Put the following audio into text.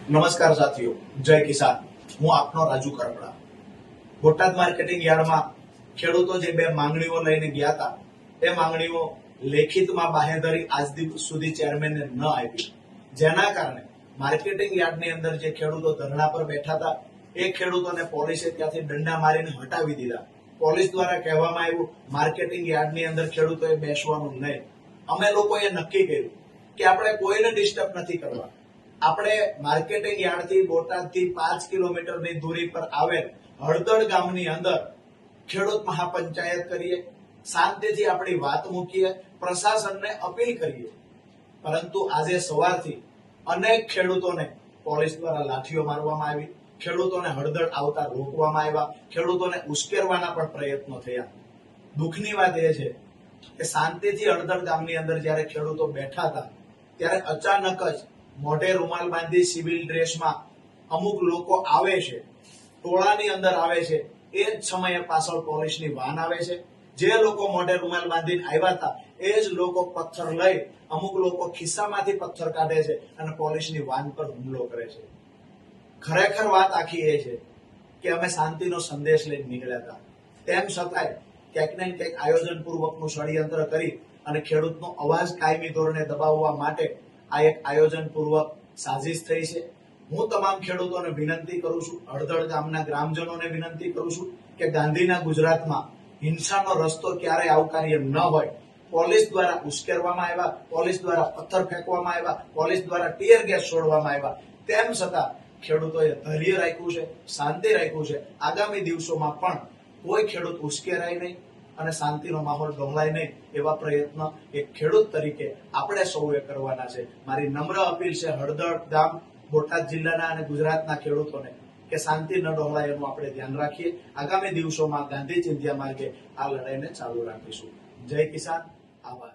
નમસ્કાર સાથીઓ, જય કિસાન. હું આપનો રાજુ કરપડા. બોટાદ માર્કેટિંગ યાર્ડમાં ખેડૂતો જે બે માંગણીઓ લઈને ગયા હતા, એ માંગણીઓ લેખિતમાં બાહેધરી આજ દિવસ સુધી ચેરમેનને ન આપી, જેના કારણે માર્કેટિંગ યાર્ડની અંદર જે ખેડૂતો ધરણા પર બેઠા હતા એ ખેડૂતોને પોલીસે ત્યાંથી દંડા મારીને હટાવી દીધા. પોલીસ દ્વારા કહેવામાં આવ્યું માર્કેટિંગ યાર્ડની અંદર ખેડૂતોએ બેસવાનું નહીં. અમે લોકોએ નક્કી કર્યું કે આપણે કોઈને ડિસ્ટર્બ નથી કરવા. આપણે માર્કેટિંગ યાર્ડથી બોટાદથી 5 કિલોમીટરની દૂરી પર આવેલ હળદળ ગામની અંદર ખેડૂત મહાપંચાયત કરીએ, શાંતિથી આપણી વાત મૂકીએ, પ્રશાસનને અપીલ કરીએ. પરંતુ આજે સવારથી અનેક ખેડૂતોને પોલીસ દ્વારા લાઠીઓ મારવામાં આવી, ખેડૂતોને હળદળ આવતા રોકવામાં આવ્યા, ખેડૂતોને ઉશ્કેરવાના પણ પ્રયત્નો થયા. દુઃખની વાત એ છે કે શાંતિથી હળદળ ગામની અંદર જ્યારે ખેડૂતો બેઠા હતા ત્યારે અચાનક જ મોઢે રૂમાલ બાંધી સિવિલ ડ્રેસમાં અમુક લોકો આવે છે, ટોળાની અંદર આવે છે. એ જ સમયે પાછળ પોલીસની વાન આવે છે. જે લોકો મોઢે રૂમાલ બાંધીને આવ્યા હતા એ જ લોકો પથ્થર લઈ, અમુક લોકો ખિસ્સામાંથી પથ્થર કાઢે છે અને પોલીસની વાન પર હુમલો કરે છે. ખરેખર વાત આખી એ છે કે અમે શાંતિનો સંદેશ લઈને નીકળ્યા હતા, તેમ છતાંય ક્યાંક ને ક્યાંક આયોજનપૂર્વકનું ષડયંત્ર કરી અને ખેડૂતનો અવાજ કાયમી ધોરણે દબાવવા માટે આ એક આયોજનપૂર્વક સાજિશ થઈ છે. હું તમામ ખેડૂતોને વિનંતી કરું છું, હળદળ ગામના ગ્રામજનોને વિનંતી કરું છું કે ગાંધીના ગુજરાતમાં હિંસાનો રસ્તો ક્યારેય આવકાર્ય ન હોય. પોલીસ દ્વારા ઉશ્કેરવામાં આવ્યા, પોલીસ દ્વારા પથ્થર ફેંકવામાં આવ્યા, પોલીસ દ્વારા ટીયર ગેસ છોડવામાં આવ્યા, તેમ છતાં ખેડૂતોએ ધૈર્ય રાખ્યું છે, શાંતિ રાખ્યું છે. આગામી દિવસોમાં પણ કોઈ ખેડૂત ઉશ્કેરાય નહીં અને શાંતિનો માહોલ ડહોળાય નહીં, એવા પ્રયત્ન એક ખેડૂત તરીકે આપણે સૌએ કરવાના છે. મારી નમ્ર અપીલ છે હળદળ ગામ, બોટાદ જિલ્લાના અને ગુજરાતના ખેડૂતોને કે શાંતિ ન ડહોળાય એનું આપણે ધ્યાન રાખીએ. આગામી દિવસોમાં ગાંધી ચિંધ્યા માર્ગે આ લડાઈને ચાલુ રાખીશું. જય કિસાન. આભાર.